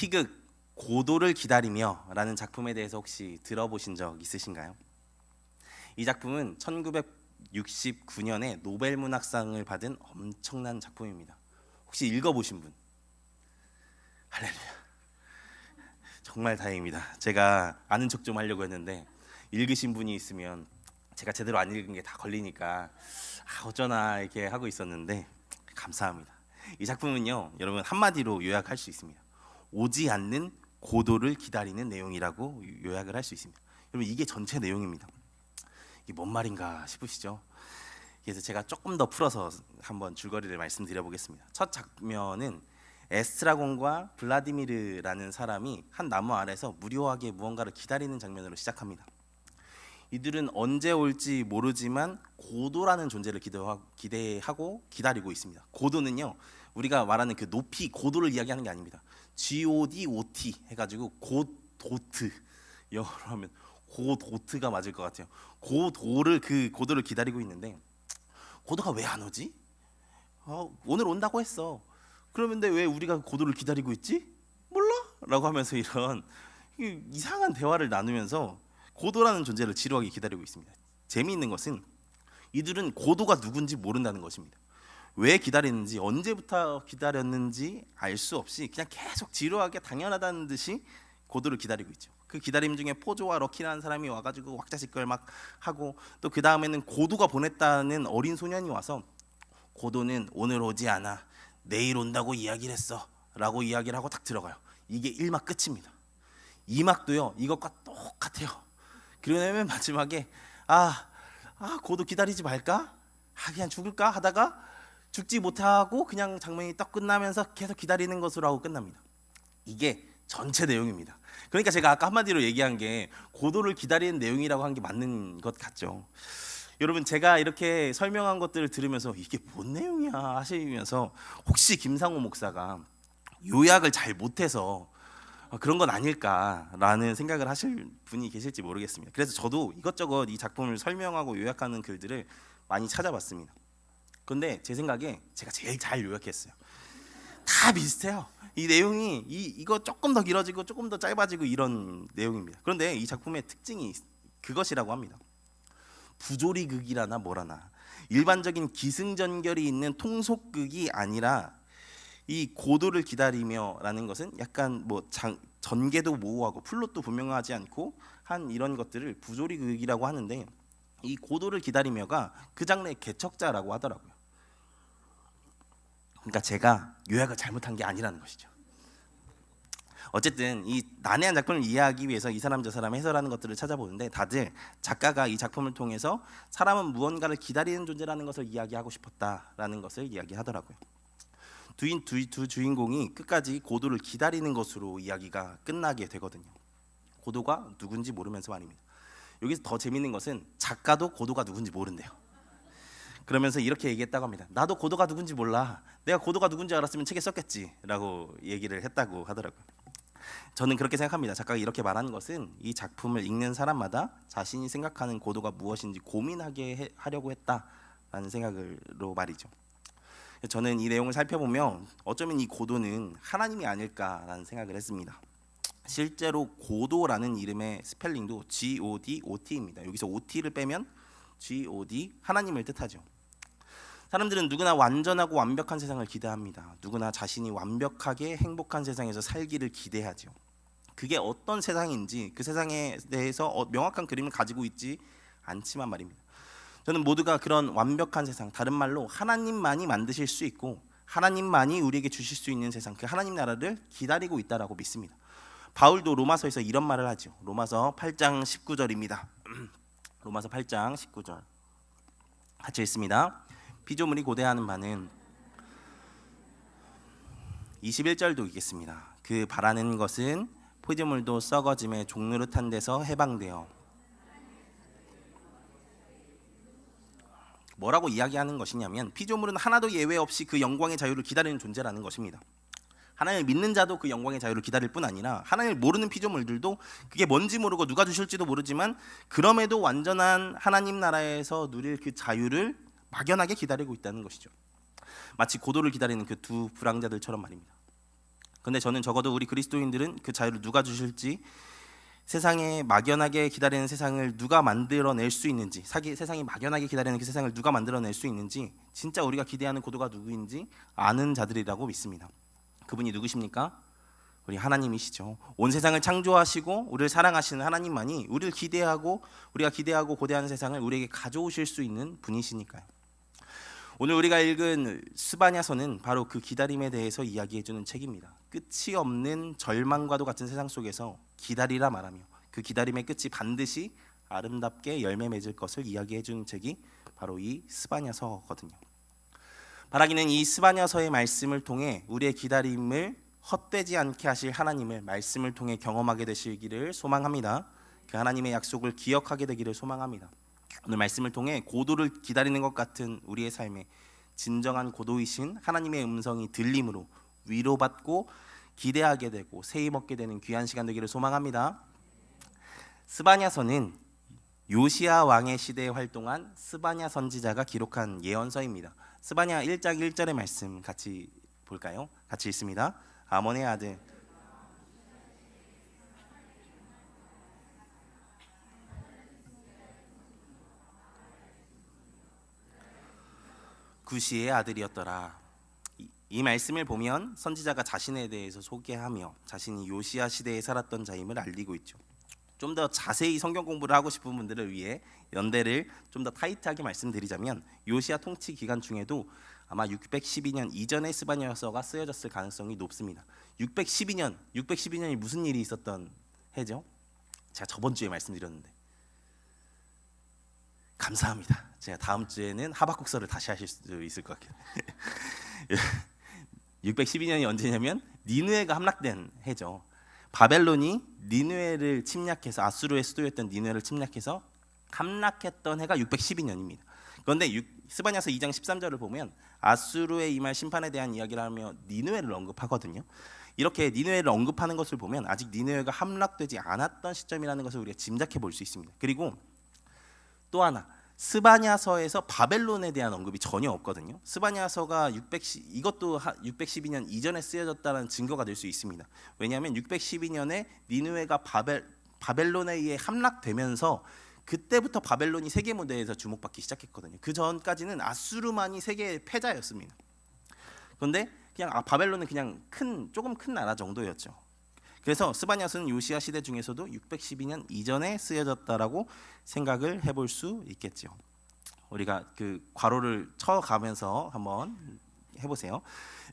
희극 고도를 기다리며 라는 작품에 대해서 혹시 들어보신 적 있으신가요? 이 작품은 1969년에 노벨 문학상을 받은 엄청난 작품입니다. 혹시 읽어보신 분? 할렐루야. 정말 다행입니다. 제가 아는 척 좀 하려고 했는데 읽으신 분이 있으면 제가 제대로 안 읽은 게 다 걸리니까 어쩌나 이렇게 하고 있었는데 감사합니다. 이 작품은요, 여러분 한마디로 요약할 수 있습니다. 오지 않는 고도를 기다리는 내용이라고 요약을 할 수 있습니다. 여러분 이게 전체 내용입니다. 이게 뭔 말인가 싶으시죠? 그래서 제가 조금 더 풀어서 한번 줄거리를 말씀드려 보겠습니다. 첫 장면은 에스트라곤과 블라디미르라는 사람이 한 나무 아래서 무료하게 무언가를 기다리는 장면으로 시작합니다. 이들은 언제 올지 모르지만 고도라는 존재를 기대하고 기다리고 있습니다. 고도는요, 우리가 말하는 그 높이, 고도를 이야기하는 게 아닙니다. G-O-D-O-T 해가지고 고도트, 영어로 하면 고도트가 맞을 것 같아요. 그 고도를 기다리고 있는데, 고도가 왜 안 오지? 오늘 온다고 했어. 그런데 왜 우리가 고도를 기다리고 있지? 몰라? 라고 하면서 이런 이상한 대화를 나누면서 고도라는 존재를 지루하게 기다리고 있습니다. 재미있는 것은 이들은 고도가 누군지 모른다는 것입니다. 왜 기다리는지, 언제부터 기다렸는지 알 수 없이 그냥 계속 지루하게 당연하다는 듯이 고도를 기다리고 있죠. 그 기다림 중에 포조와 럭키라는 사람이 와가지고 왁자지껄 막 하고, 또 그 다음에는 고도가 보냈다는 어린 소년이 와서 고도는 오늘 오지 않아, 내일 온다고 이야기를 했어 라고 이야기를 하고 딱 들어가요. 이게 1막 끝입니다. 2막도요 이것과 똑같아요. 그러면 마지막에 고도 기다리지 말까? 그냥 죽을까? 하다가 죽지 못하고 그냥 장면이 딱 끝나면서 계속 기다리는 것으로 하고 끝납니다. 이게 전체 내용입니다. 그러니까 제가 아까 한마디로 얘기한 게 고도를 기다리는 내용이라고 한 게 맞는 것 같죠. 여러분 제가 이렇게 설명한 것들을 들으면서 이게 뭔 내용이야 하시면서 혹시 김상호 목사가 요약을 잘 못해서 그런 건 아닐까라는 생각을 하실 분이 계실지 모르겠습니다. 그래서 저도 이것저것 이 작품을 설명하고 요약하는 글들을 많이 찾아봤습니다. 그런데 제 생각에 제가 제일 잘 요약했어요. 다 비슷해요. 이 내용이 이거 조금 더 길어지고 조금 더 짧아지고 이런 내용입니다. 그런데 이 작품의 특징이 그것이라고 합니다. 부조리극이라나 뭐라나 일반적인 기승전결이 있는 통속극이 아니라 이 고도를 기다리며라는 것은 약간 전개도 모호하고 플롯도 분명하지 않고 한 이런 것들을 부조리극이라고 하는데, 이 고도를 기다리며가 그 장르의 개척자라고 하더라고요. 그러니까 제가 요약을 잘못한 게 아니라는 것이죠. 어쨌든 이 난해한 작품을 이해하기 위해서 이 사람 저 사람 해설하는 것들을 찾아보는데, 다들 작가가 이 작품을 통해서 사람은 무언가를 기다리는 존재라는 것을 이야기하고 싶었다라는 것을 이야기하더라고요. 두 주인공이 끝까지 고도를 기다리는 것으로 이야기가 끝나게 되거든요. 고도가 누군지 모르면서 말입니다. 여기서 더 재밌는 것은 작가도 고도가 누군지 모른대요. 그러면서 이렇게 얘기했다고 합니다. 나도 고도가 누군지 몰라. 내가 고도가 누군지 알았으면 책에 썼겠지 라고 얘기를 했다고 하더라고요. 저는 그렇게 생각합니다. 작가가 이렇게 말하는 것은 이 작품을 읽는 사람마다 자신이 생각하는 고도가 무엇인지 고민하게 하려고 했다라는 생각으로 말이죠. 저는 이 내용을 살펴보면 어쩌면 이 고도는 하나님이 아닐까라는 생각을 했습니다. 실제로 고도라는 이름의 스펠링도 G-O-D-O-T입니다. 여기서 O-T를 빼면 G-O-D, 하나님을 뜻하죠. 사람들은 누구나 완전하고 완벽한 세상을 기대합니다. 누구나 자신이 완벽하게 행복한 세상에서 살기를 기대하죠. 그게 어떤 세상인지 그 세상에 대해서 명확한 그림을 가지고 있지 않지만 말입니다. 저는 모두가 그런 완벽한 세상, 다른 말로 하나님만이 만드실 수 있고 하나님만이 우리에게 주실 수 있는 세상, 그 하나님 나라를 기다리고 있다라고 믿습니다. 바울도 로마서에서 이런 말을 하죠. 로마서 8장 19절입니다. 로마서 8장 19절 같이 읽습니다. 피조물이 고대하는 바는 21절도 읽겠습니다. 그 바라는 것은 피조물도 썩어짐에 종노릇한 데서 해방되어, 뭐라고 이야기하는 것이냐면 피조물은 하나도 예외 없이 그 영광의 자유를 기다리는 존재라는 것입니다. 하나님을 믿는 자도 그 영광의 자유를 기다릴 뿐 아니라 하나님을 모르는 피조물들도 그게 뭔지 모르고 누가 주실지도 모르지만 그럼에도 완전한 하나님 나라에서 누릴 그 자유를 막연하게 기다리고 있다는 것이죠. 마치 고도를 기다리는 그 두 불황자들처럼 말입니다. 근데 저는 적어도 우리 그리스도인들은 그 자유를 누가 주실지, 세상에 막연하게 기다리는 세상을 누가 만들어낼 수 있는지, 세상이 막연하게 기다리는 그 세상을 누가 만들어낼 수 있는지, 진짜 우리가 기대하는 고도가 누구인지 아는 자들이라고 믿습니다. 그분이 누구십니까? 우리 하나님이시죠. 온 세상을 창조하시고 우리를 사랑하시는 하나님만이 우리가 기대하고 고대하는 세상을 우리에게 가져오실 수 있는 분이시니까요. 오늘 우리가 읽은 스바냐서는 바로 그 기다림에 대해서 이야기해주는 책입니다. 끝이 없는 절망과도 같은 세상 속에서 기다리라 말하며 그 기다림의 끝이 반드시 아름답게 열매 맺을 것을 이야기해주는 책이 바로 이 스바냐서거든요. 바라기는 이 스바냐서의 말씀을 통해 우리의 기다림을 헛되지 않게 하실 하나님을 말씀을 통해 경험하게 되시기를 소망합니다. 그 하나님의 약속을 기억하게 되기를 소망합니다. 오늘 말씀을 통해 고도를 기다리는 것 같은 우리의 삶에 진정한 고도이신 하나님의 음성이 들림으로 위로받고 기대하게 되고 새힘 얻게 되는 귀한 시간 되기를 소망합니다. 스바냐서는 요시야 왕의 시대에 활동한 스바냐 선지자가 기록한 예언서입니다. 스바냐 1장 1절의 말씀 같이 볼까요? 같이 읽습니다. 아몬의 아들 구시의 아들이었더라. 이 말씀을 보면 선지자가 자신에 대해서 소개하며 자신이 요시야 시대에 살았던 자임을 알리고 있죠. 좀 더 자세히 성경 공부를 하고 싶은 분들을 위해 연대를 좀 더 타이트하게 말씀드리자면 요시야 통치 기간 중에도 아마 612년 이전에 스바냐서가 쓰여졌을 가능성이 높습니다. 612년이 무슨 일이 있었던 해죠? 제가 저번 주에 말씀드렸는데 감사합니다. 제가 다음 주에는 하박국서를 다시 하실 수 있을 것 같아요. 612년이 언제냐면 니느웨가 함락된 해죠. 바벨론이 니느웨를 침략해서 아수르의 수도였던 니느웨를 침략해서 함락했던 해가 612년입니다. 그런데 스바냐서 2장 13절을 보면 아수르의 임할 심판에 대한 이야기를 하며 니느웨를 언급하거든요. 이렇게 니느웨를 언급하는 것을 보면 아직 니느웨가 함락되지 않았던 시점이라는 것을 우리가 짐작해 볼 수 있습니다. 그리고 또 하나 스바냐서에서 바벨론에 대한 언급이 전혀 없거든요. 스바냐서가 이것도 612년 이전에 쓰여졌다는 증거가 될 수 있습니다. 왜냐하면 612년에 니느웨가 바벨론에 의해 함락되면서 그때부터 바벨론이 세계 무대에서 주목받기 시작했거든요. 그 전까지는 아수르만이 세계의 패자였습니다. 그런데 그냥 바벨론은 그냥 조금 큰 나라 정도였죠. 그래서 스바냐서는 요시야 시대 중에서도 612년 이전에 쓰여졌다라고 생각을 해볼 수 있겠죠. 우리가 그 괄호를 쳐가면서 한번 해보세요.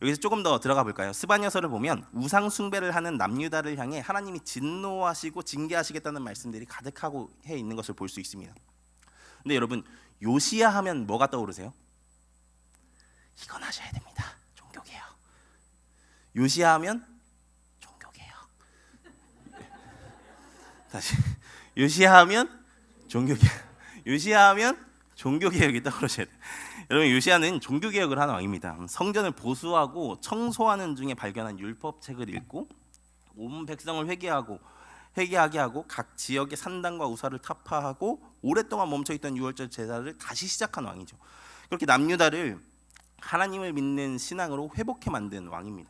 여기서 조금 더 들어가 볼까요? 스바냐서를 보면 우상 숭배를 하는 남유다를 향해 하나님이 진노하시고 징계하시겠다는 말씀들이 가득하고 해 있는 것을 볼 수 있습니다. 근데 여러분 요시야 하면 뭐가 떠오르세요? 이건 하셔야 됩니다. 종교개혁. 요시야 하면 종교개혁. 다시 요시야 하면 종교개혁. 요시야 하면 종교개혁이 떠오르셔야 돼요. 여러분 요시야는 종교개혁을 한 왕입니다. 성전을 보수하고 청소하는 중에 발견한 율법책을 읽고 온 백성을 회개하게 하고 각 지역의 산당과 우사를 타파하고 오랫동안 멈춰있던 유월절 제사를 다시 시작한 왕이죠. 그렇게 남유다를 하나님을 믿는 신앙으로 회복해 만든 왕입니다.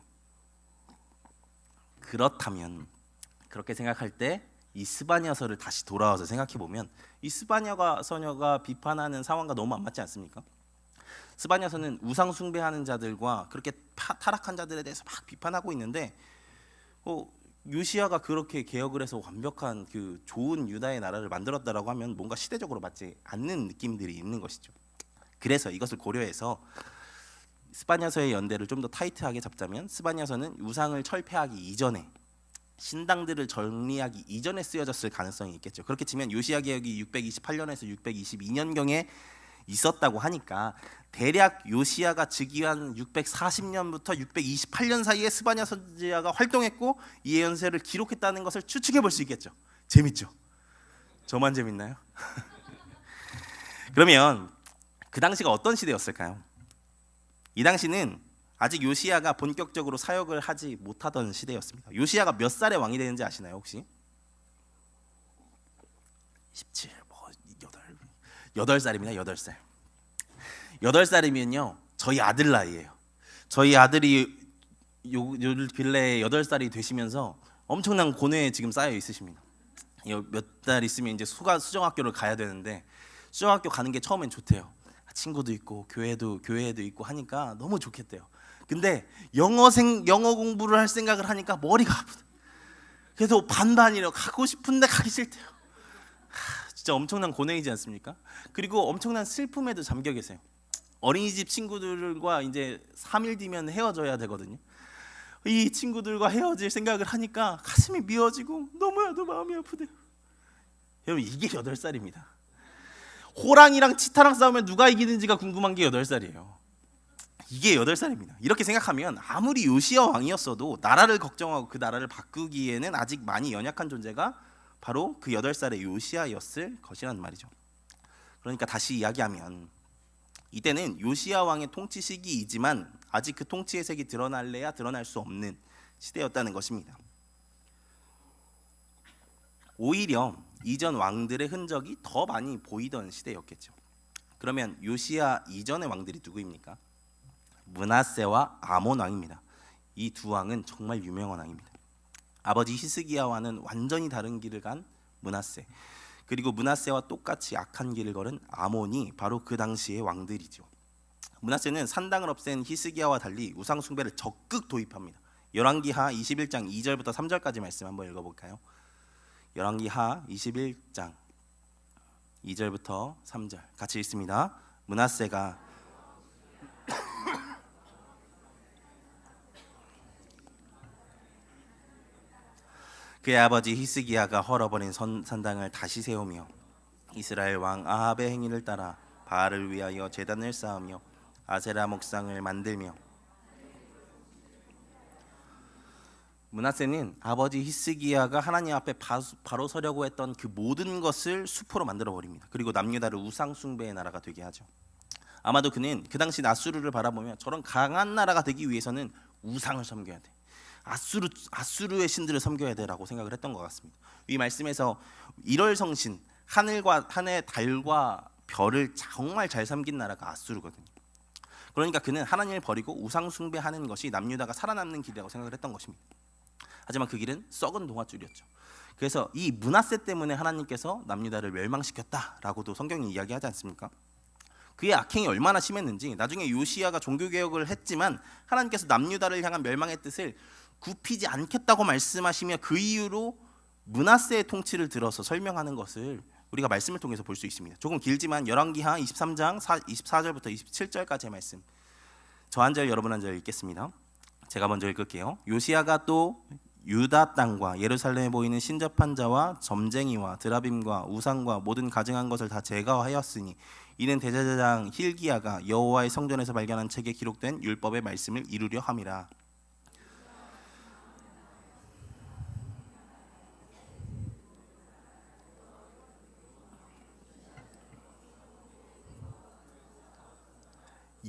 그렇다면 그렇게 생각할 때 이 스바냐서를 다시 돌아와서 생각해 보면 이 스바냐서가 비판하는 상황과 너무 안 맞지 않습니까? 스바냐서는 우상 숭배하는 자들과 그렇게 타락한 자들에 대해서 막 비판하고 있는데 요시야가 그렇게 개혁을 해서 완벽한 그 좋은 유다의 나라를 만들었다라고 하면 뭔가 시대적으로 맞지 않는 느낌들이 있는 것이죠. 그래서 이것을 고려해서 스바냐서의 연대를 좀 더 타이트하게 잡자면 스바냐서는 우상을 철폐하기 이전에 신당들을 정리하기 이전에 쓰여졌을 가능성이 있겠죠. 그렇게 치면 요시야 개혁이 628년에서 622년경에 있었다고 하니까 대략 요시야가 즉위한 640년부터 628년 사이에 스바냐 선지자가 활동했고 이 예언서를 기록했다는 것을 추측해 볼 수 있겠죠. 재밌죠? 저만 재밌나요? 그러면 그 당시가 어떤 시대였을까요? 이 당시는 아직 요시야가 본격적으로 사역을 하지 못하던 시대였습니다. 요시야가 몇 살에 왕이 되는지 아시나요 혹시? 17, 8살입니다. 8살. 8살이면요 저희 아들 나이예요. 저희 아들이 요 근래 8살이 되시면서 엄청난 고뇌에 지금 쌓여 있으십니다. 몇 달 있으면 이제 수정학교를 가야 되는데 수정학교 가는 게 처음엔 좋대요. 친구도 있고 교회도 있고 하니까 너무 좋겠대요. 근데 영어 공부를 할 생각을 하니까 머리가 아프다. 그래서 반반이래요. 가고 싶은데 가기 싫대요. 진짜 엄청난 고뇌이지 않습니까? 그리고 엄청난 슬픔에도 잠겨 계세요. 어린이집 친구들과 이제 3일 뒤면 헤어져야 되거든요. 이 친구들과 헤어질 생각을 하니까 가슴이 미어지고 너무나도 마음이 아프대요. 여러분, 이게 8살입니다. 호랑이랑 치타랑 싸우면 누가 이기는지가 궁금한 게 8살이에요. 이게 8살입니다. 이렇게 생각하면 아무리 요시야 왕이었어도 나라를 걱정하고 그 나라를 바꾸기에는 아직 많이 연약한 존재가 바로 그 8살의 요시야였을 것이란 말이죠. 그러니까 다시 이야기하면 이때는 요시야 왕의 통치 시기이지만 아직 그 통치의 색이 드러날래야 드러날 수 없는 시대였다는 것입니다. 오히려 이전 왕들의 흔적이 더 많이 보이던 시대였겠죠. 그러면 요시야 이전의 왕들이 누구입니까? 므낫세와 아몬 왕입니다. 이 두 왕은 정말 유명한 왕입니다. 아버지 히스기야와는 완전히 다른 길을 간 므낫세, 그리고 므낫세와 똑같이 악한 길을 걸은 아몬이 바로 그 당시의 왕들이죠. 므낫세는 산당을 없앤 히스기야와 달리 우상 숭배를 적극 도입합니다. 열왕기하 21장 2절부터 3절까지 말씀 한번 읽어볼까요? 열왕기하 21장 2절부터 3절 같이 읽습니다. 므낫세가 그의 아버지 히스기야가 헐어버린 산당을 다시 세우며 이스라엘 왕 아합의 행위를 따라 바알을 위하여 제단을 쌓으며 아세라 목상을 만들며. 므낫세는 아버지 히스기야가 하나님 앞에 바로 서려고 했던 그 모든 것을 수포로 만들어 버립니다. 그리고 남유다를 우상 숭배의 나라가 되게 하죠. 아마도 그는 그 당시 아수르를 바라보며 저런 강한 나라가 되기 위해서는 우상을 섬겨야 돼, 아수르의 신들을 섬겨야 돼라고 생각을 했던 것 같습니다. 이 말씀에서 일월성신, 하늘 달과 별을 정말 잘 섬긴 나라가 아수르거든요. 그러니까 그는 하나님을 버리고 우상 숭배하는 것이 남유다가 살아남는 길이라고 생각을 했던 것입니다. 하지만 그 길은 썩은 동아줄이었죠. 그래서 이 므낫세 때문에 하나님께서 남유다를 멸망시켰다라고도 성경이 이야기하지 않습니까? 그의 악행이 얼마나 심했는지 나중에 요시야가 종교개혁을 했지만 하나님께서 남유다를 향한 멸망의 뜻을 굽히지 않겠다고 말씀하시며 그 이유로 므낫세의 통치를 들어서 설명하는 것을 우리가 말씀을 통해서 볼 수 있습니다. 조금 길지만 열왕기하 23장 24절부터 27절까지의 말씀, 저 한 절 여러분 한 절 읽겠습니다. 제가 먼저 읽을게요. 요시야가 또 유다 땅과 예루살렘에 보이는 신접한 자와 점쟁이와 드라빔과 우상과 모든 가증한 것을 다 제거하였으니 이는 대제사장 힐기야가 여호와의 성전에서 발견한 책에 기록된 율법의 말씀을 이루려 함이라.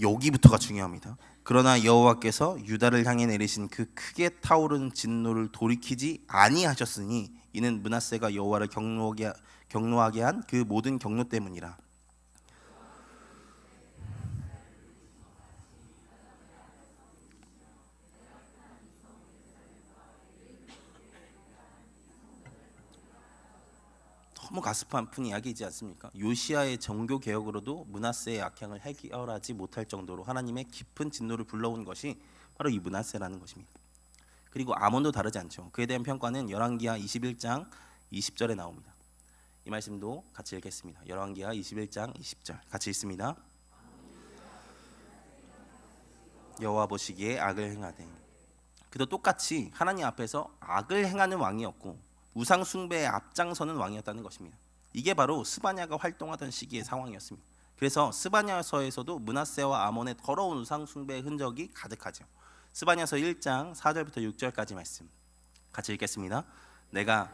여기부터가 중요합니다. 그러나 여호와께서 유다를 향해 내리신 그 크게 타오르는 진노를 돌이키지 아니하셨으니 이는 므낫세가 여호와를 경노하게 한 그 모든 경노 때문이라. 너무 가슴 아픈 이야기이지 않습니까? 요시야의 정교 개혁으로도 므낫세의 악행을 해결하지 못할 정도로 하나님의 깊은 진노를 불러온 것이 바로 이 므낫세라는 것입니다. 그리고 아몬도 다르지 않죠. 그에 대한 평가는 열왕기하 21장 20절에 나옵니다. 이 말씀도 같이 읽겠습니다. 열왕기하 21장 20절 같이 읽습니다. 여호와 보시기에 악을 행하되, 그도 똑같이 하나님 앞에서 악을 행하는 왕이었고 우상 숭배에 앞장서는 왕이었다는 것입니다. 이게 바로 스바냐가 활동하던 시기의 상황이었습니다. 그래서 스바냐서에서도 므낫세와 아몬의 더러운 우상 숭배의 흔적이 가득하죠. 스바냐서 1장 4절부터 6절까지 말씀 같이 읽겠습니다. 내가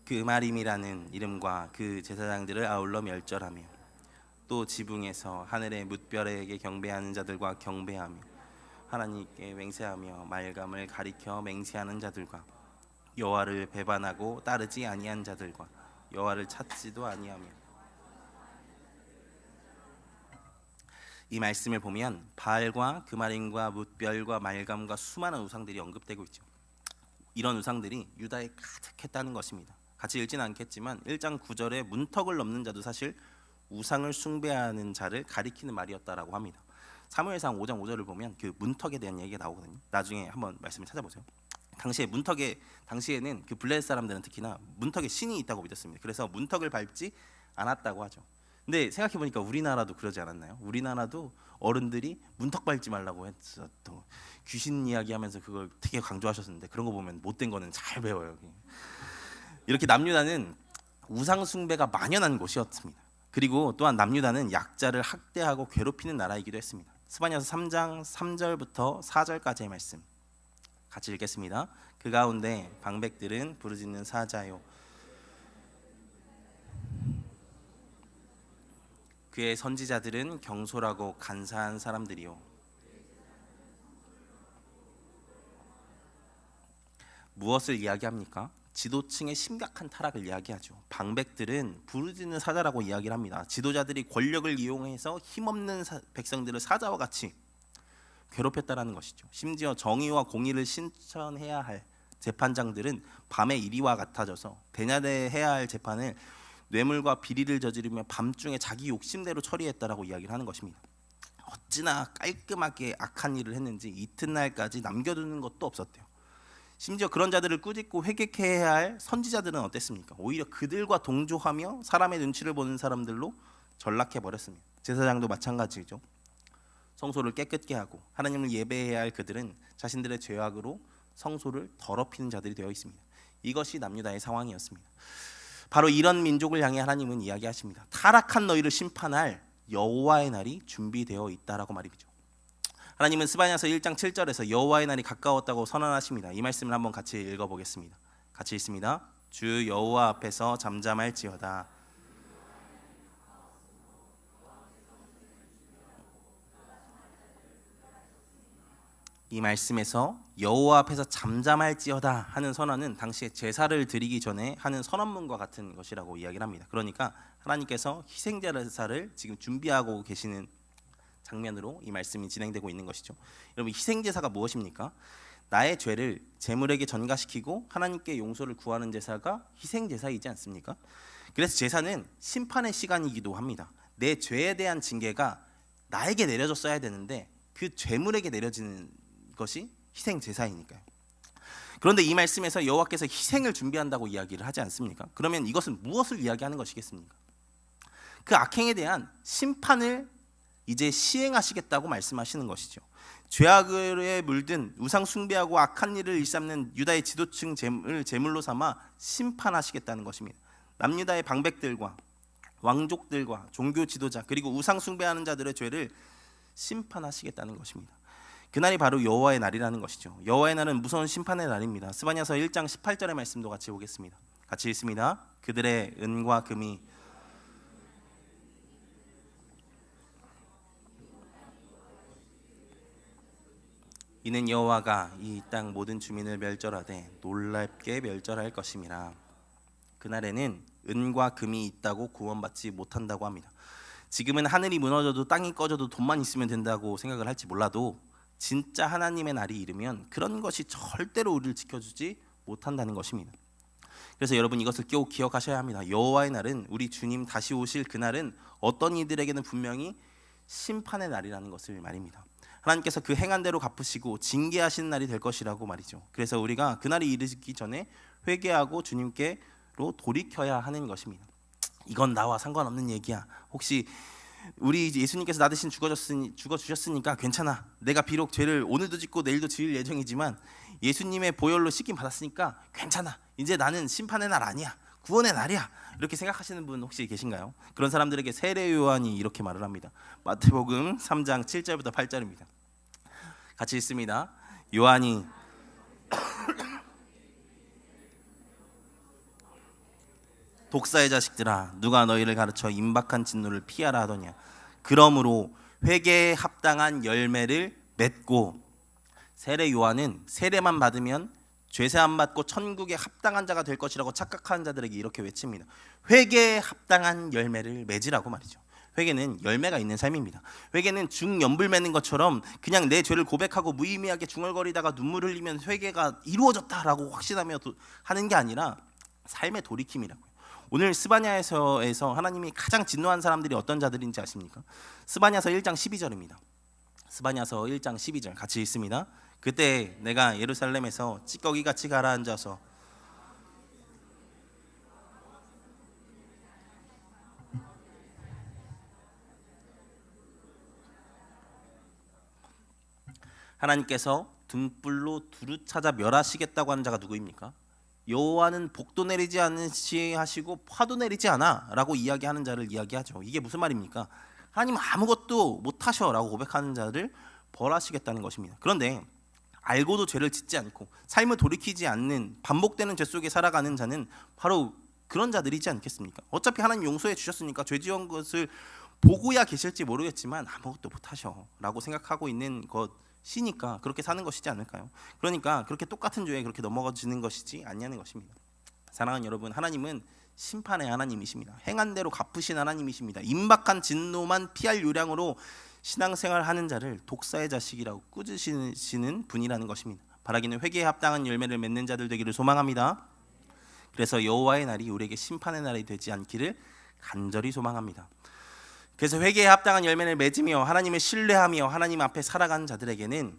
그마림이라는 이름과 그 제사장들을 아울러 멸절하며 또 지붕에서 하늘의 뭇별에게 경배하는 자들과 경배하며 하나님께 맹세하며 말감을 가리켜 맹세하는 자들과 여호와를 배반하고 따르지 아니한 자들과 여호와를 찾지도 아니하며 이 말씀을 보면 바알과 그마림과 뭇별과 말감과 수많은 우상들이 언급되고 있죠. 이런 우상들이 유다에 가득했다는 것입니다. 같이 읽지는 않겠지만 1장 9절에 문턱을 넘는 자도 사실 우상을 숭배하는 자를 가리키는 말이었다라고 합니다. 사무엘상 5장 5절을 보면 그 문턱에 대한 얘기가 나오거든요. 나중에 한번 말씀을 찾아보세요. 당시에는 그 블레셋 사람들은 특히나 문턱에 신이 있다고 믿었습니다. 그래서 문턱을 밟지 않았다고 하죠. 근데 생각해 보니까 우리나라도 그러지 않았나요? 우리나라도 어른들이 문턱 밟지 말라고 했어. 또 귀신 이야기하면서 그걸 되게 강조하셨는데 그런 거 보면 못된 거는 잘 배워요. 이렇게 남유다는 우상 숭배가 만연한 곳이었습니다. 그리고 또한 남유다는 약자를 학대하고 괴롭히는 나라이기도 했습니다. 스바냐서 3장 3절부터 4절까지의 말씀 같이 읽겠습니다. 그 가운데 방백들은 부르짖는 사자요 그의 선지자들은 경솔하고 간사한 사람들이요 무엇을 이야기합니까? 지도층의 심각한 타락을 이야기하죠. 방백들은 부르짖는 사자라고 이야기를 합니다. 지도자들이 권력을 이용해서 힘없는 백성들을 사자와 같이 괴롭혔다라는 것이죠. 심지어 정의와 공의를 실천해야 할 재판장들은 밤의 이리와 같아져서 대낮에 해야 할 재판을 뇌물과 비리를 저지르며 밤중에 자기 욕심대로 처리했다라고 이야기를 하는 것입니다. 어찌나 깔끔하게 악한 일을 했는지 이튿날까지 남겨두는 것도 없었대요. 심지어 그런 자들을 꾸짖고 회개케 해야 할 선지자들은 어땠습니까? 오히려 그들과 동조하며 사람의 눈치를 보는 사람들로 전락해 버렸습니다. 제사장도 마찬가지죠. 성소를 깨끗게 하고 하나님을 예배해야 할 그들은 자신들의 죄악으로 성소를 더럽히는 자들이 되어 있습니다. 이것이 남유다의 상황이었습니다. 바로 이런 민족을 향해 하나님은 이야기하십니다. 타락한 너희를 심판할 여호와의 날이 준비되어 있다라고 말이죠. 하나님은 스바냐서 1장 7절에서 여호와의 날이 가까웠다고 선언하십니다. 이 말씀을 한번 같이 읽어보겠습니다. 같이 읽습니다. 주 여호와 앞에서 잠잠할지어다. 이 말씀에서 여호와 앞에서 잠잠할지어다 하는 선언은 당시에 제사를 드리기 전에 하는 선언문과 같은 것이라고 이야기를 합니다. 그러니까 하나님께서 희생제사를 지금 준비하고 계시는 장면으로 이 말씀이 진행되고 있는 것이죠. 여러분, 희생제사가 무엇입니까? 나의 죄를 제물에게 전가시키고 하나님께 용서를 구하는 제사가 희생제사이지 않습니까? 그래서 제사는 심판의 시간이기도 합니다. 내 죄에 대한 징계가 나에게 내려졌어야 되는데 그 죄물에게 내려지는 것이 희생제사이니까요. 그런데 이 말씀에서 여호와께서 희생을 준비한다고 이야기를 하지 않습니까? 그러면 이것은 무엇을 이야기하는 것이겠습니까? 그 악행에 대한 심판을 이제 시행하시겠다고 말씀하시는 것이죠. 죄악에 물든 우상 숭배하고 악한 일을 일삼는 유다의 지도층 제물로 삼아 심판하시겠다는 것입니다. 남유다의 방백들과 왕족들과 종교 지도자 그리고 우상 숭배하는 자들의 죄를 심판하시겠다는 것입니다. 그날이 바로 여호와의 날이라는 것이죠. 여호와의 날은 무서운 심판의 날입니다. 스바냐서 1장 18절의 말씀도 같이 보겠습니다. 같이 읽습니다. 그들의 은과 금이 이는 여호와가 이 땅 모든 주민을 멸절하되 놀랍게 멸절할 것임이라. 그날에는 은과 금이 있다고 구원받지 못한다고 합니다. 지금은 하늘이 무너져도 땅이 꺼져도 돈만 있으면 된다고 생각을 할지 몰라도 진짜 하나님의 날이 이르면 그런 것이 절대로 우리를 지켜주지 못한다는 것입니다. 그래서 여러분 이것을 꼭 기억하셔야 합니다. 여호와의 날은 우리 주님 다시 오실 그날은 어떤 이들에게는 분명히 심판의 날이라는 것을 말입니다. 하나님께서 그 행한 대로 갚으시고 징계하시는 날이 될 것이라고 말이죠. 그래서 우리가 그날이 이르기 전에 회개하고 주님께로 돌이켜야 하는 것입니다. 이건 나와 상관없는 얘기야. 혹시 우리 예수님께서 나 대신 죽어주셨으니까 괜찮아. 내가 비록 죄를 오늘도 짓고 내일도 지을 예정이지만 예수님의 보혈로 씻김 받았으니까 괜찮아. 이제 나는 심판의 날 아니야. 구원의 날이야. 이렇게 생각하시는 분 혹시 계신가요? 그런 사람들에게 세례 요한이 이렇게 말을 합니다. 마태복음 3장 7절부터 8절입니다. 같이 읽습니다. 요한이 독사의 자식들아, 누가 너희를 가르쳐 임박한 진노를 피하라 하더냐. 그러므로 회개에 합당한 열매를 맺고. 세례 요한은 세례만 받으면 죄사함 받고 천국에 합당한 자가 될 것이라고 착각하는 자들에게 이렇게 외칩니다. 회개에 합당한 열매를 맺으라고 말이죠. 회개는 열매가 있는 삶입니다. 회개는 중연불 맺는 것처럼 그냥 내 죄를 고백하고 무의미하게 중얼거리다가 눈물 흘리면 회개가 이루어졌다라고 확신하며 하는 게 아니라 삶의 돌이킴이라고요. 오늘 스바냐에서 하나님이 가장 진노한 사람들이 어떤 자들인지 아십니까? 스바냐서 1장 12절입니다. 스바냐서 1장 12절 같이 읽습니다. 그때 내가 예루살렘에서 찌꺼기같이 가라앉아서 하나님께서 등불로 두루 찾아 멸하시겠다고 하는 자가 누구입니까? 여호와는 복도 내리지 않으시고 화도 내리지 않아라고 이야기하는 자를 이야기하죠. 이게 무슨 말입니까? 하나님 아무것도 못하셔라고 고백하는 자를 벌하시겠다는 것입니다. 그런데 알고도 죄를 짓지 않고 삶을 돌이키지 않는 반복되는 죄 속에 살아가는 자는 바로 그런 자들이지 않겠습니까? 어차피 하나님 용서해 주셨으니까 죄 지은 것을 보고야 계실지 모르겠지만 아무것도 못하셔라고 생각하고 있는 것이니까 그렇게 사는 것이지 않을까요? 그러니까 그렇게 똑같은 죄에 그렇게 넘어가지는 것이지 않냐는 것입니다. 사랑하는 여러분, 하나님은 심판의 하나님이십니다. 행한 대로 갚으신 하나님이십니다. 임박한 진노만 피할 요량으로 신앙생활하는 자를 독사의 자식이라고 꾸짖으시는 분이라는 것입니다. 바라기는 회개에 합당한 열매를 맺는 자들 되기를 소망합니다. 그래서 여호와의 날이 우리에게 심판의 날이 되지 않기를 간절히 소망합니다. 그래서 회개에 합당한 열매를 맺으며 하나님을 신뢰하며 하나님 앞에 살아가는 자들에게는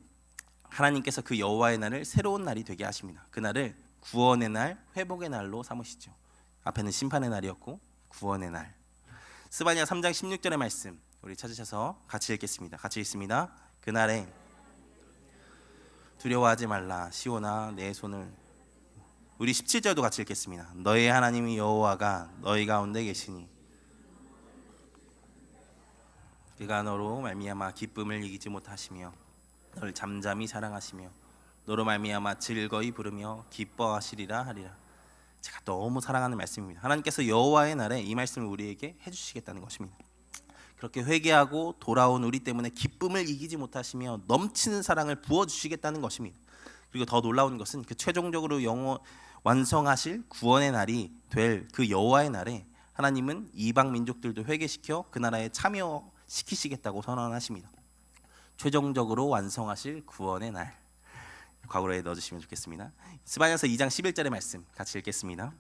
하나님께서 그 여호와의 날을 새로운 날이 되게 하십니다. 그 날을 구원의 날, 회복의 날로 삼으시죠. 앞에는 심판의 날이었고 구원의 날. 스바냐 3장 16절의 말씀 우리 찾으셔서 같이 읽겠습니다. 같이 읽습니다. 그날에 두려워하지 말라 시온아 내 손을 우리 17절도 같이 읽겠습니다. 너의 하나님이 여호와가 너희 가운데 계시니 그가 너로 말미암아 기쁨을 이기지 못하시며 너를 잠잠히 사랑하시며 너로 말미암아 즐거이 부르며 기뻐하시리라 하리라. 제가 너무 사랑하는 말씀입니다. 하나님께서 여호와의 날에 이 말씀을 우리에게 해주시겠다는 것입니다. 그렇게 회개하고 돌아온 우리 때문에 기쁨을 이기지 못하시며 넘치는 사랑을 부어주시겠다는 것입니다. 그리고 더 놀라운 것은 그 최종적으로 완성하실 구원의 날이 될 그 여호와의 날에 하나님은 이방 민족들도 회개시켜 그 나라에 참여시키시겠다고 선언하십니다. 최종적으로 완성하실 구원의 날 과거로에 넣어주시면 좋겠습니다. 스바냐서 2장 11절의 말씀 같이 읽겠습니다.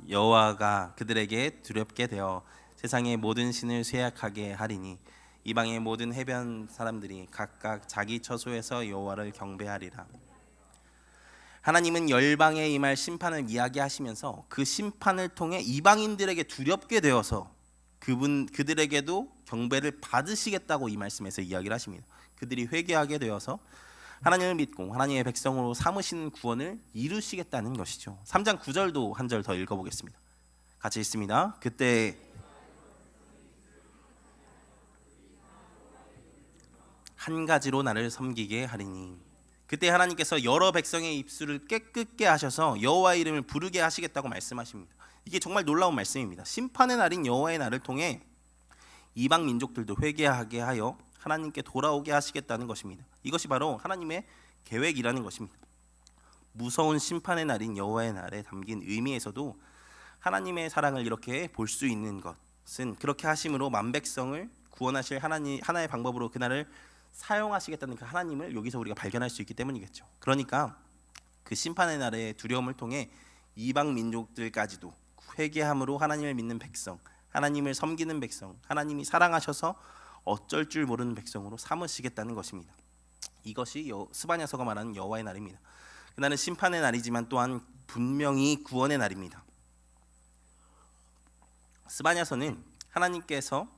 여호와가 그들에게 두렵게 되어 세상의 모든 신을 쇠약하게 하리니 이방의 모든 해변 사람들이 각각 자기 처소에서 여호와를 경배하리라. 하나님은 열방에 임할 심판을 이야기하시면서 그 심판을 통해 이방인들에게 두렵게 되어서 그들에게도 경배를 받으시겠다고 이 말씀에서 이야기를 하십니다. 그들이 회개하게 되어서 하나님을 믿고 하나님의 백성으로 삼으시는 구원을 이루시겠다는 것이죠. 3장 9절도 한 절 더 읽어보겠습니다. 같이 읽습니다. 그때 한 가지로 나를 섬기게 하리니 그때 하나님께서 여러 백성의 입술을 깨끗게 하셔서 여호와의 이름을 부르게 하시겠다고 말씀하십니다. 이게 정말 놀라운 말씀입니다. 심판의 날인 여호와의 날을 통해 이방 민족들도 회개하게 하여 하나님께 돌아오게 하시겠다는 것입니다. 이것이 바로 하나님의 계획이라는 것입니다. 무서운 심판의 날인 여호와의 날에 담긴 의미에서도 하나님의 사랑을 이렇게 볼 수 있는 것은 그렇게 하심으로 만백성을 구원하실 하나의 방법으로 그날을 사용하시겠다는 그 하나님을 여기서 우리가 발견할 수 있기 때문이겠죠. 그러니까 그 심판의 날의 두려움을 통해 이방 민족들까지도 회개함으로 하나님을 믿는 백성, 하나님을 섬기는 백성, 하나님이 사랑하셔서 어쩔 줄 모르는 백성으로 삼으시겠다는 것입니다. 이것이 스바냐서가 말하는 여호와의 날입니다. 그날은 심판의 날이지만 또한 분명히 구원의 날입니다. 스바냐서는 하나님께서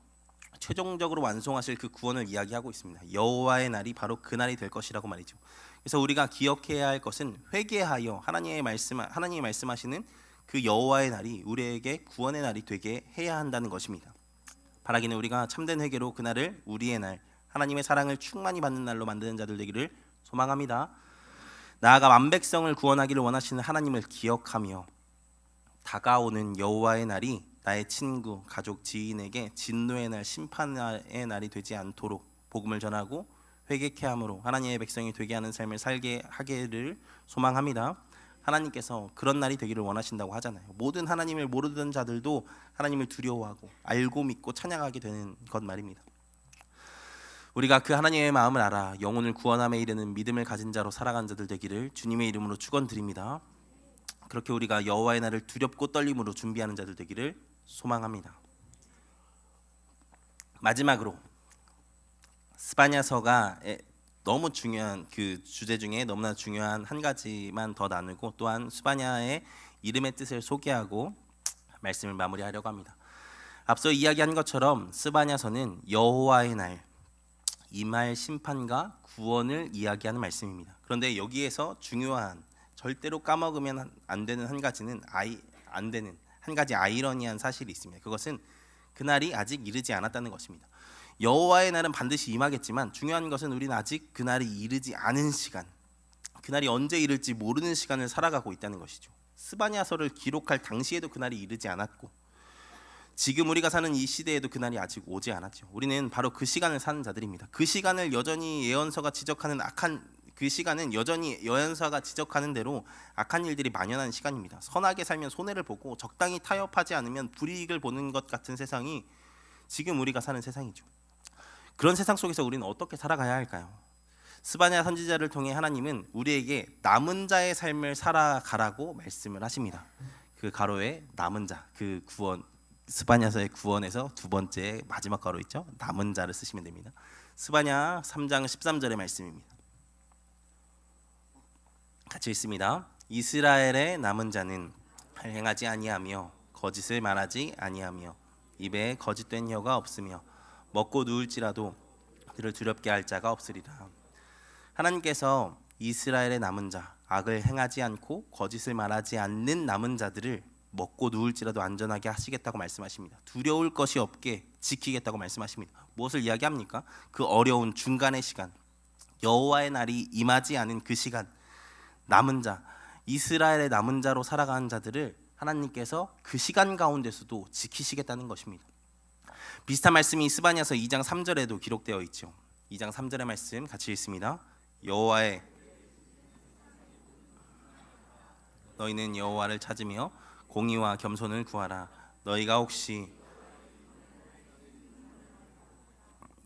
최종적으로 완성하실 그 구원을 이야기하고 있습니다. 여호와의 날이 바로 그 날이 될 것이라고 말이죠. 그래서 우리가 기억해야 할 것은 회개하여 하나님이 말씀하시는 그 여호와의 날이 우리에게 구원의 날이 되게 해야 한다는 것입니다. 바라기는 우리가 참된 회개로 그날을 우리의 날, 하나님의 사랑을 충만히 받는 날로 만드는 자들 되기를 소망합니다. 나아가 만백성을 구원하기를 원하시는 하나님을 기억하며 다가오는 여호와의 날이 나의 친구, 가족, 지인에게 진노의 날, 심판의 날이 되지 않도록 복음을 전하고 회개케 함으로 하나님의 백성이 되게 하는 삶을 살게 하기를 소망합니다. 하나님께서 그런 날이 되기를 원하신다고 하잖아요. 모든 하나님을 모르던 자들도 하나님을 두려워하고 알고 믿고 찬양하게 되는 것 말입니다. 우리가 그 하나님의 마음을 알아 영혼을 구원함에 이르는 믿음을 가진 자로 살아간 자들 되기를 주님의 이름으로 축원드립니다. 그렇게 우리가 여호와의 날을 두렵고 떨림으로 준비하는 자들 되기를 소망합니다. 마지막으로 스바냐서가 너무 중요한 그 주제 중에 너무나 중요한 한 가지만 더 나누고 또한 스바냐의 이름의 뜻을 소개하고 말씀을 마무리하려고 합니다. 앞서 이야기한 것처럼 스바냐서는 여호와의 날, 임할 심판과 구원을 이야기하는 말씀입니다. 그런데 여기에서 중요한 절대로 까먹으면 안 되는 한 가지는 한 가지 아이러니한 사실이 있습니다. 그것은 그날이 아직 이르지 않았다는 것입니다. 여호와의 날은 반드시 임하겠지만 중요한 것은 우리는 아직 그날이 이르지 않은 시간, 그날이 언제 이를지 모르는 시간을 살아가고 있다는 것이죠. 스바냐서를 기록할 당시에도 그날이 이르지 않았고 지금 우리가 사는 이 시대에도 그날이 아직 오지 않았죠. 우리는 바로 그 시간을 사는 자들입니다. 그 시간을 여전히 예언서가 지적하는 대로 악한 일들이 만연한 시간입니다. 선하게 살면 손해를 보고 적당히 타협하지 않으면 불이익을 보는 것 같은 세상이 지금 우리가 사는 세상이죠. 그런 세상 속에서 우리는 어떻게 살아가야 할까요? 스바냐 선지자를 통해 하나님은 우리에게 남은 자의 삶을 살아가라고 말씀을 하십니다. 그 가로에 남은 자, 그 구원, 스바냐서의 구원에서 두 번째 마지막 가로 있죠. 남은 자를 쓰시면 됩니다. 스바냐 3장 13절의 말씀입니다. 같이 읽습니다. 이스라엘의 남은 자는 행하지 아니하며 거짓을 말하지 아니하며 입에 거짓된 혀가 없으며 먹고 누울지라도 그를 두렵게 할 자가 없으리라. 하나님께서 이스라엘의 남은 자, 악을 행하지 않고 거짓을 말하지 않는 남은 자들을 먹고 누울지라도 안전하게 하시겠다고 말씀하십니다. 두려울 것이 없게 지키겠다고 말씀하십니다. 무엇을 이야기합니까? 그 어려운 중간의 시간, 여호와의 날이 임하지 않은 그 시간, 남은 자, 이스라엘의 남은 자로 살아가는 자들을 하나님께서 그 시간 가운데서도 지키시겠다는 것입니다. 비슷한 말씀이 스바냐서 2장 3절에도 기록되어 있죠. 2장 3절의 말씀 같이 읽습니다. 너희는 여호와를 찾으며 공의와 겸손을 구하라. 너희가 혹시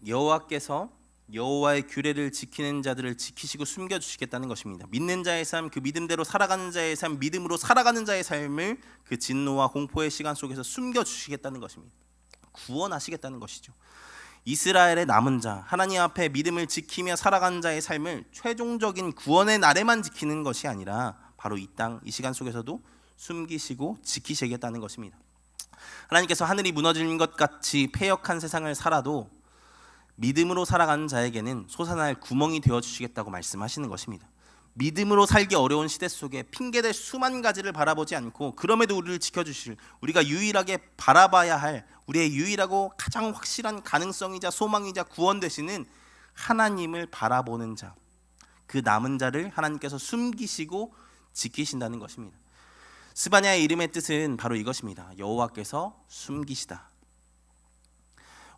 여호와께서 여호와의 규례를 지키는 자들을 지키시고 숨겨주시겠다는 것입니다. 믿는 자의 삶, 그 믿음대로 살아가는 자의 삶, 믿음으로 살아가는 자의 삶을 그 진노와 공포의 시간 속에서 숨겨주시겠다는 것입니다. 구원하시겠다는 것이죠. 이스라엘의 남은 자, 하나님 앞에 믿음을 지키며 살아가는 자의 삶을 최종적인 구원의 날에만 지키는 것이 아니라 바로 이 땅, 이 시간 속에서도 숨기시고 지키시겠다는 것입니다. 하나님께서 하늘이 무너지는 것 같이 패역한 세상을 살아도 믿음으로 살아가는 자에게는 솟아날 구멍이 되어주시겠다고 말씀하시는 것입니다. 믿음으로 살기 어려운 시대 속에 핑계될 수만 가지를 바라보지 않고 그럼에도 우리를 지켜주실, 우리가 유일하게 바라봐야 할 우리의 유일하고 가장 확실한 가능성이자 소망이자 구원 되시는 하나님을 바라보는 자, 그 남은 자를 하나님께서 숨기시고 지키신다는 것입니다. 스바냐의 이름의 뜻은 바로 이것입니다. 여호와께서 숨기시다.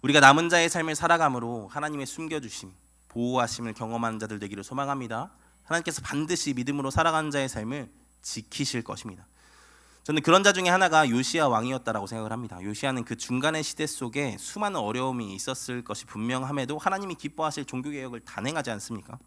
우리가 남은 자의 삶을 살아감으로 하나님의 숨겨주심, 보호하심을 경험하는 자들 되기를 소망합니다. 하나님께서 반드시 믿음으로 살아가는 자의 삶을 지키실 것입니다. 저는 그런 자 중에 하나가 요시야 왕이었다라고 생각을 합니다. 요시야는 그 중간의 시대 속에 수많은 어려움이 있었을 것이 분명함에도 하나님이 기뻐하실 종교개혁을 단행하지 않습니까?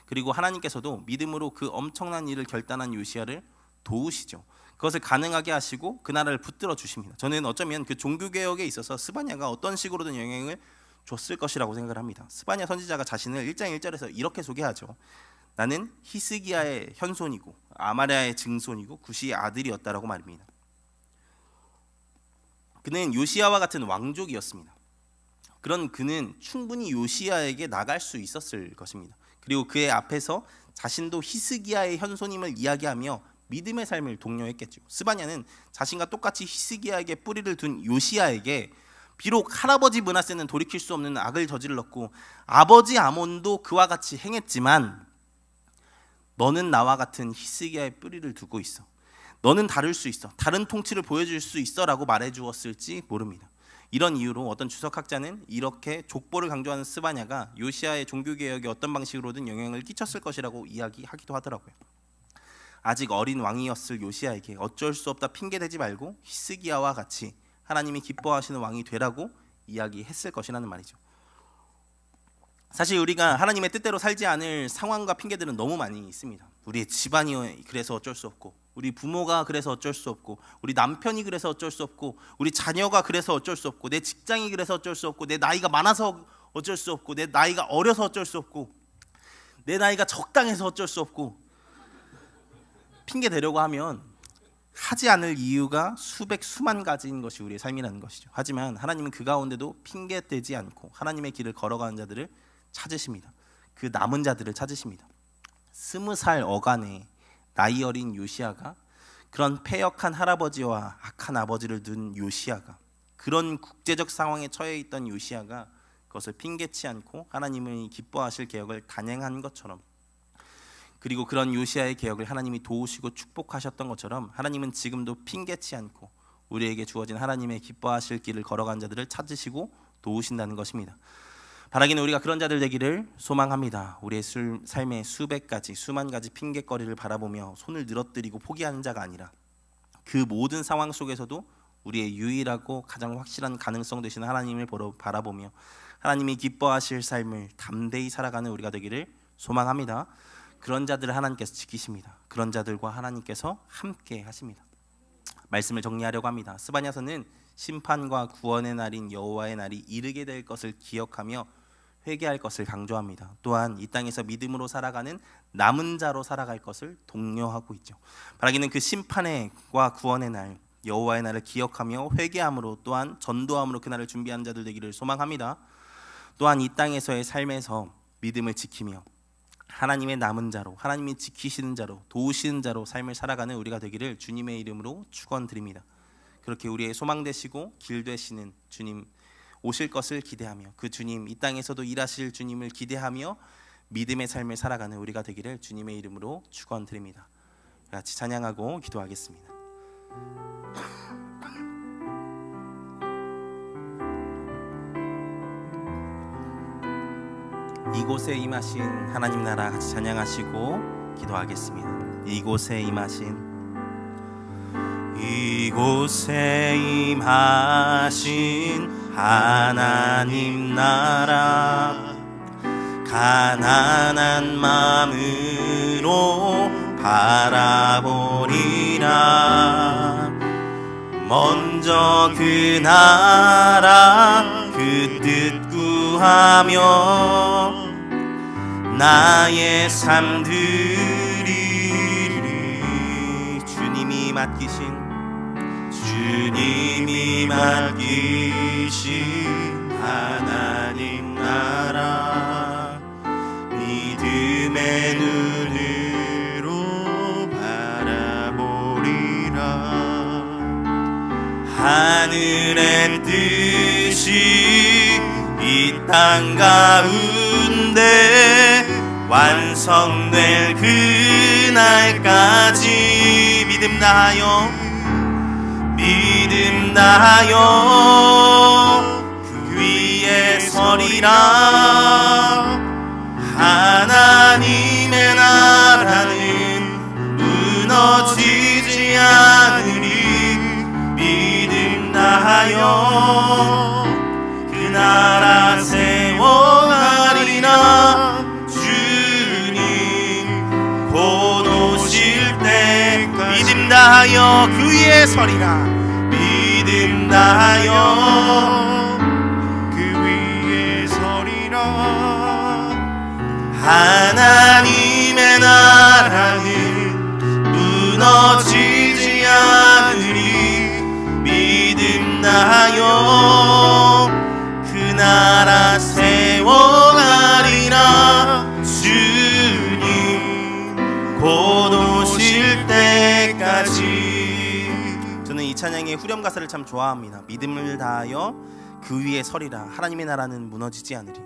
그리고 하나님께서도 믿음으로 그 엄청난 일을 결단한 요시야를 도우시죠. 그것을 가능하게 하시고 그 나라를 붙들어 주십니다. 저는 어쩌면 그 종교개혁에 있어서 스바냐가 어떤 식으로든 영향을 줬을 것이라고 생각을 합니다. 스바냐 선지자가 자신을 1장 1절에서 이렇게 소개하죠. 나는 히스기야의 현손이고 아마랴의 증손이고 구시의 아들이었다라고 말입니다. 그는 요시야와 같은 왕족이었습니다. 그런 그는 충분히 요시야에게 나갈 수 있었을 것입니다. 그리고 그의 앞에서 자신도 히스기야의 현손임을 이야기하며 믿음의 삶을 독려했겠죠. 스바냐는 자신과 똑같이 히스기야에게 뿌리를 둔 요시야에게 비록 할아버지 므낫세는 돌이킬 수 없는 악을 저질렀고 아버지 아몬도 그와 같이 행했지만 너는 나와 같은 히스기야의 뿌리를 두고 있어. 너는 다를 수 있어. 다른 통치를 보여줄 수 있어라고 말해주었을지 모릅니다. 이런 이유로 어떤 주석학자는 이렇게 족보를 강조하는 스바냐가 요시야의 종교개혁에 어떤 방식으로든 영향을 끼쳤을 것이라고 이야기하기도 하더라고요. 아직 어린 왕이었을 요시야에게 어쩔 수 없다 핑계대지 말고 히스기야와 같이 하나님이 기뻐하시는 왕이 되라고 이야기했을 것이라는 말이죠. 사실 우리가 하나님의 뜻대로 살지 않을 상황과 핑계들은 너무 많이 있습니다. 우리의 집안이 그래서 어쩔 수 없고, 우리 부모가 그래서 어쩔 수 없고, 우리 남편이 그래서 어쩔 수 없고, 우리 자녀가 그래서 어쩔 수 없고, 내 직장이 그래서 어쩔 수 없고, 내 나이가 많아서 어쩔 수 없고, 내 나이가 어려서 어쩔 수 없고, 내 나이가 적당해서 어쩔 수 없고, 핑계 대려고 하면 하지 않을 이유가 수만 가지인 것이 우리의 삶이라는 것이죠. 하지만 하나님은 그 가운데도 핑계 대지 않고 하나님의 길을 걸어가는 자들을 찾으십니다. 그 남은 자들을 찾으십니다. 20살 어간에 나이 어린 요시야가, 그런 패역한 할아버지와 악한 아버지를 둔 요시야가, 그런 국제적 상황에 처해 있던 요시야가 그것을 핑계치 않고 하나님의 기뻐하실 계획을 단행한 것처럼, 그리고 그런 요시야의 계획을 하나님이 도우시고 축복하셨던 것처럼, 하나님은 지금도 핑계치 않고 우리에게 주어진 하나님의 기뻐하실 길을 걸어간 자들을 찾으시고 도우신다는 것입니다. 바라기는 우리가 그런 자들 되기를 소망합니다. 우리의 삶의 수백 가지, 수만 가지 핑계거리를 바라보며 손을 늘어뜨리고 포기하는 자가 아니라, 그 모든 상황 속에서도 우리의 유일하고 가장 확실한 가능성 되시는 하나님을 바라보며 하나님이 기뻐하실 삶을 담대히 살아가는 우리가 되기를 소망합니다. 그런 자들을 하나님께서 지키십니다. 그런 자들과 하나님께서 함께 하십니다. 말씀을 정리하려고 합니다. 스바냐서는 심판과 구원의 날인 여호와의 날이 이르게 될 것을 기억하며 회개할 것을 강조합니다. 또한 이 땅에서 믿음으로 살아가는 남은 자로 살아갈 것을 독려하고 있죠. 바라기는 그 심판과 구원의 날, 여호와의 날을 기억하며 회개함으로, 또한 전도함으로 그날을 준비하는 자들 되기를 소망합니다. 또한 이 땅에서의 삶에서 믿음을 지키며 하나님의 남은 자로, 하나님이 지키시는 자로, 도우시는 자로 삶을 살아가는 우리가 되기를 주님의 이름으로 축원드립니다. 그렇게 우리의 소망 되시고 길 되시는 주님 오실 것을 기대하며, 그 주님, 이 땅에서도 일하실 주님을 기대하며 믿음의 삶을 살아가는 우리가 되기를 주님의 이름으로 축원드립니다. 같이 찬양하고 기도하겠습니다. 이곳에 임하신 하나님 나라 같이 찬양하시고 기도하겠습니다. 이곳에 임하신 하나님 나라, 가난한 마음으로 바라보리라. 먼저 그 나라 그 뜻 구하며 나의 삶 드리리. 주님이 맡기신 하나님 나라, 믿음의 눈으로 바라보리라. 하늘의 뜻이 이 땅 가운데 완성될 그날까지 믿음 다하여 그 위에 서리라. 하나님의 나라는 무너지지 않으리. 믿음 다하여 그 나라 세워가리라. 주님 곧 오실 때 믿음 다하여 그 위에 서리라. 믿음 다하여 그 위에 서리라. 하나님의 나라는 무너지지 않으리. 믿음 다하여 그 나라 세워가리라. 주님 곧 오실 때까지. 저는 이 찬양의 후렴 가사를 참 좋아합니다. 믿음을 다하여 그 위에 서리라. 하나님의 나라는 무너지지 않으리.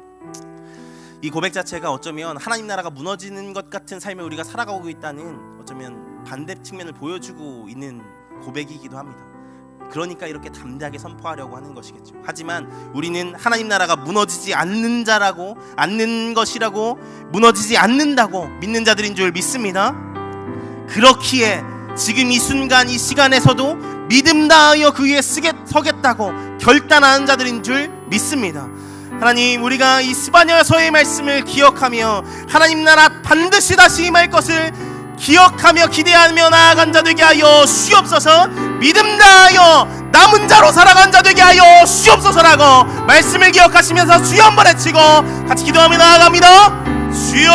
이 고백 자체가 어쩌면 하나님 나라가 무너지는 것 같은 삶을 우리가 살아가고 있다는, 어쩌면 반대 측면을 보여주고 있는 고백이기도 합니다. 그러니까 이렇게 담대하게 선포하려고 하는 것이겠죠. 하지만 우리는 하나님 나라가 무너지지 않는 것이라고, 무너지지 않는다고 믿는 자들인 줄 믿습니다. 그렇기에 지금 이 순간 이 시간에서도 믿음 다하여 그 위에 서겠다고 결단하는 자들인 줄 믿습니다. 하나님, 우리가 이 스바냐서의 말씀을 기억하며 하나님 나라 반드시 다시 임할 것을 기억하며 기대하며 나아간 자 되게 하여 주옵소서. 믿음 다하여 남은 자로 살아간 자 되게 하여 주옵소서라고 말씀을 기억하시면서 주여 한번 외치고 같이 기도하며 나아갑니다. 주여!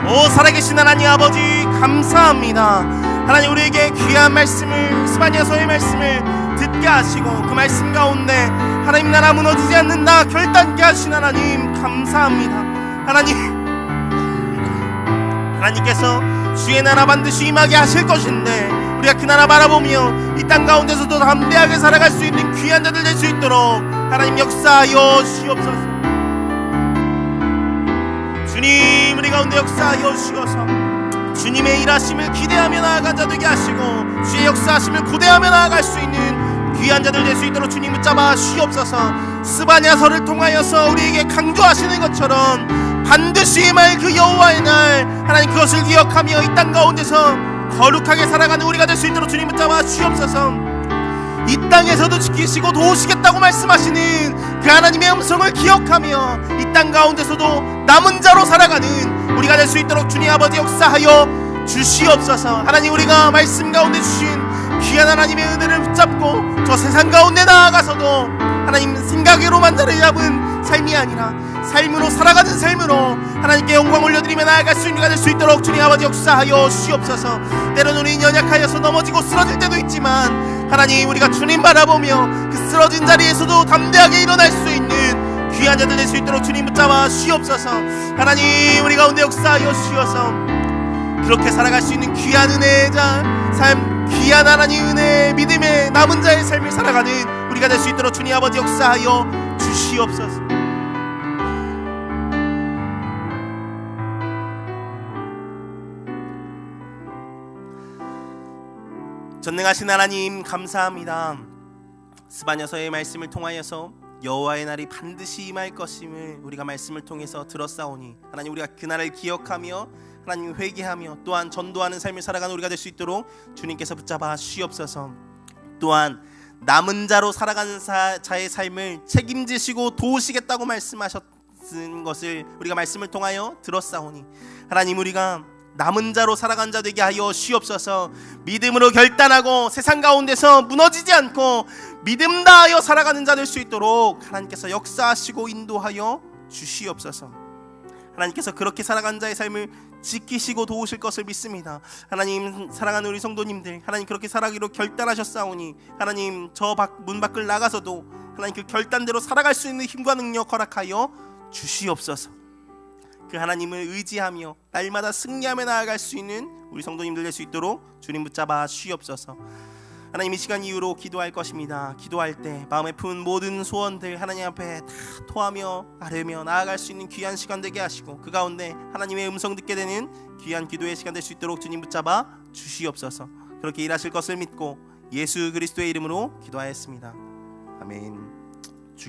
오 살아계신 하나님 아버지 감사합니다. 하나님, 우리에게 귀한 말씀을, 스바냐서의 말씀을 듣게 하시고 그 말씀 가운데 하나님 나라 무너지지 않는다 결단케 하신 하나님 감사합니다. 하나님께서 주의 나라 반드시 임하게 하실 것인데 우리가 그 나라 바라보며 이 땅 가운데서도 담대하게 살아갈 수 있는 귀한 자들 될 수 있도록 하나님 역사하여 주옵소서. 주님, 우리 가운데 역사하여 주셔서 주님의 일하심을 기대하며 나아간 자 되게 하시고 주의 역사하심을 고대하며 나아갈 수 있는 귀한 자들 될 수 있도록 주님 붙잡아 주옵소서. 스바냐서를 통하여서 우리에게 강조하시는 것처럼 반드시 임할 그 여호와의 날, 하나님 그것을 기억하며 이 땅 가운데서 거룩하게 살아가는 우리가 될 수 있도록 주님 붙잡아 주옵소서. 이 땅에서도 지키시고 도우시겠다고 말씀하시는 그 하나님의 음성을 기억하며 이 땅 가운데서도 남은 자로 살아가는 우리가 될 수 있도록 주님 아버지 역사하여 주시옵소서. 하나님, 우리가 말씀 가운데 주신 귀한 하나님의 은혜를 붙잡고 저 세상 가운데 나아가서도 하나님 생각으로만 자리 잡은 삶이 아니라 삶으로 살아가는 삶으로 하나님께 영광 올려드리며 나아갈 수 있는 우리가 될 수 있도록 주님 아버지 역사하여 주시옵소서. 때로는 우리 연약하여서 넘어지고 쓰러질 때도 있지만 하나님, 우리가 주님 바라보며 그 쓰러진 자리에서도 담대하게 일어날 수 있는 귀한 자들 될 수 있도록 주님 붙잡아 주시옵소서. 하나님, 우리 가운데 역사하여 주시어서 그렇게 살아갈 수 있는 귀한 은혜의 삶, 귀한 하나님 은혜, 믿음의 남은 자의 삶을 살아가는 우리가 될 수 있도록 주님 아버지 역사하여 주시옵소서. 전능하신 하나님 감사합니다. 스바냐서의 말씀을 통하여서 여호와의 날이 반드시 임할 것임을 우리가 말씀을 통해서 들었사오니 하나님, 우리가 그날을 기억하며 하나님 회개하며 또한 전도하는 삶을 살아가는 우리가 될 수 있도록 주님께서 붙잡아 주시옵소서. 또한 남은 자로 살아가는 자의 삶을 책임지시고 도우시겠다고 말씀하셨은 것을 우리가 말씀을 통하여 들었사오니 하나님, 우리가 남은 자로 살아간 자 되게 하여 주옵소서. 믿음으로 결단하고 세상 가운데서 무너지지 않고 믿음 다하여 살아가는 자 될 수 있도록 하나님께서 역사하시고 인도하여 주시옵소서. 하나님께서 그렇게 살아간 자의 삶을 지키시고 도우실 것을 믿습니다. 하나님, 사랑하는 우리 성도님들, 하나님 그렇게 살아가기로 결단하셨사오니 하나님, 저 문 밖을 나가서도 하나님 그 결단대로 살아갈 수 있는 힘과 능력 허락하여 주시옵소서. 그 하나님을 의지하며 날마다 승리하며 나아갈 수 있는 우리 성도님들 될 수 있도록 주님 붙잡아 주시옵소서. 하나님, 이 시간 이후로 기도할 것입니다. 기도할 때 마음에 푼 모든 소원들 하나님 앞에 다 토하며 아뢰며 나아갈 수 있는 귀한 시간 되게 하시고 그 가운데 하나님의 음성 듣게 되는 귀한 기도의 시간 될 수 있도록 주님 붙잡아 주시옵소서. 그렇게 일하실 것을 믿고 예수 그리스도의 이름으로 기도하였습니다. 아멘.